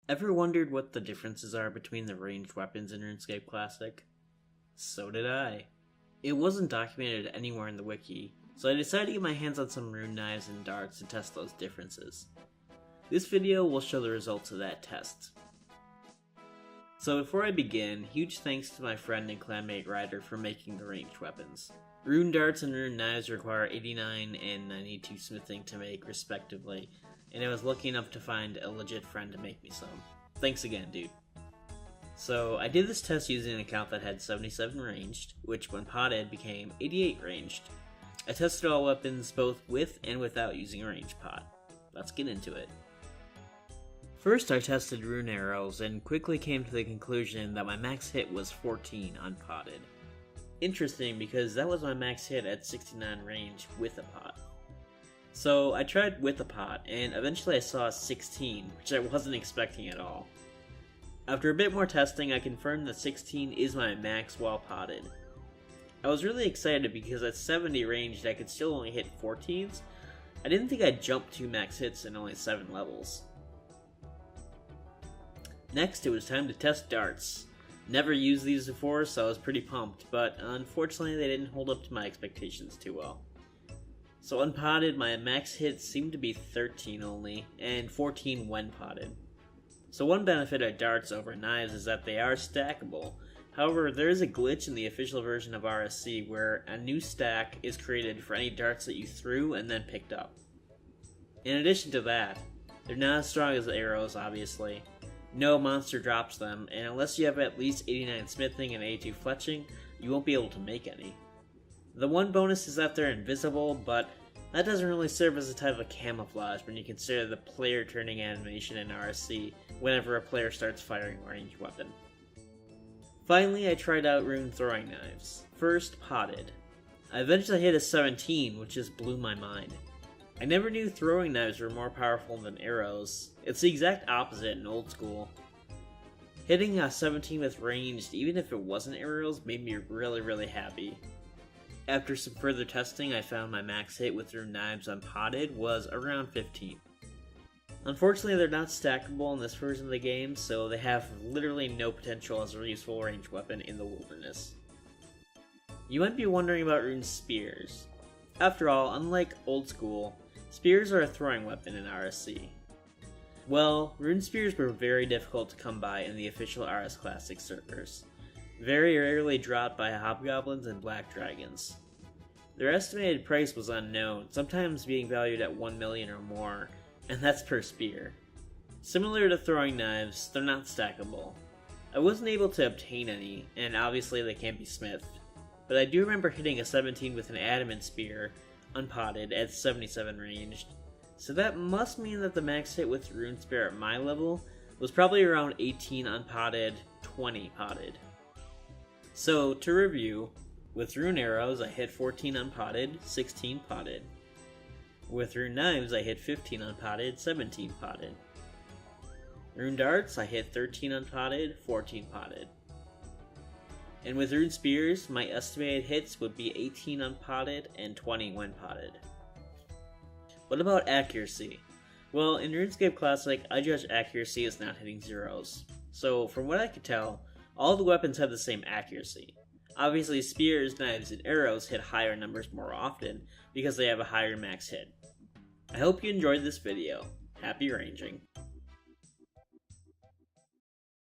Ever wondered what the differences are between the ranged weapons in RuneScape Classic? So did I. It wasn't documented anywhere in the wiki, so I decided to get my hands on some rune knives and darts to test those differences. This video will show the results of that test. So before I begin, huge thanks to my friend and clanmate Ryder for making the ranged weapons. Rune darts and rune knives require 89 and 92 smithing to make respectively, and I was lucky enough to find a legit friend to make me some. Thanks again, dude. So I did this test using an account that had 77 ranged, which when potted became 88 ranged. I tested all weapons both with and without using a ranged pot. Let's get into it. First I tested rune arrows and quickly came to the conclusion that my max hit was 14 unpotted. Interesting because that was my max hit at 69 range with a pot. So I tried with a pot and eventually I saw a 16, which I wasn't expecting at all. After a bit more testing, I confirmed that 16 is my max while potted. I was really excited because at 70 ranged I could still only hit 14s. I didn't think I'd jump 2 max hits in only 7 levels. Next, it was time to test darts. Never used these before, so I was pretty pumped, but unfortunately they didn't hold up to my expectations too well. So unpotted, my max hits seemed to be 13 only, and 14 when potted. So one benefit of darts over knives is that they are stackable. However, there is a glitch in the official version of RSC where a new stack is created for any darts that you threw and then picked up. In addition to that, they're not as strong as arrows, obviously. No monster drops them, and unless you have at least 89 smithing and 82 fletching, you won't be able to make any. The one bonus is that they're invisible, but that doesn't really serve as a type of camouflage when you consider the player turning animation in RSC whenever a player starts firing a ranged weapon. Finally, I tried out rune throwing knives. First, potted. I eventually hit a 17, which just blew my mind. I never knew throwing knives were more powerful than arrows. It's the exact opposite in old school. Hitting a 17 with ranged, even if it wasn't arrows, made me really happy. After some further testing, I found my max hit with rune knives unpotted was around 15. Unfortunately, they're not stackable in this version of the game, so they have literally no potential as a useful ranged weapon in the wilderness. You might be wondering about rune spears. After all, unlike old school, spears are a throwing weapon in RSC. Well, rune spears were very difficult to come by in the official RS Classic servers. Very rarely dropped by hobgoblins and black dragons. Their estimated price was unknown, sometimes being valued at 1 million or more, and that's per spear. Similar to throwing knives, they're not stackable. I wasn't able to obtain any, and obviously they can't be smithed, but I do remember hitting a 17 with an adamant spear, unpotted, at 77 ranged, so that must mean that the max hit with rune spear at my level was probably around 18 unpotted, 20 potted. So, to review, with rune arrows I hit 14 unpotted, 16 potted. With rune knives I hit 15 unpotted, 17 potted. Rune darts I hit 13 unpotted, 14 potted. And with rune spears, my estimated hits would be 18 unpotted and 20 when potted. What about accuracy? Well, in RuneScape Classic, I judge accuracy as not hitting zeros. So, from what I could tell, all the weapons have the same accuracy. Obviously, spears, knives, and arrows hit higher numbers more often because they have a higher max hit. I hope you enjoyed this video. Happy ranging.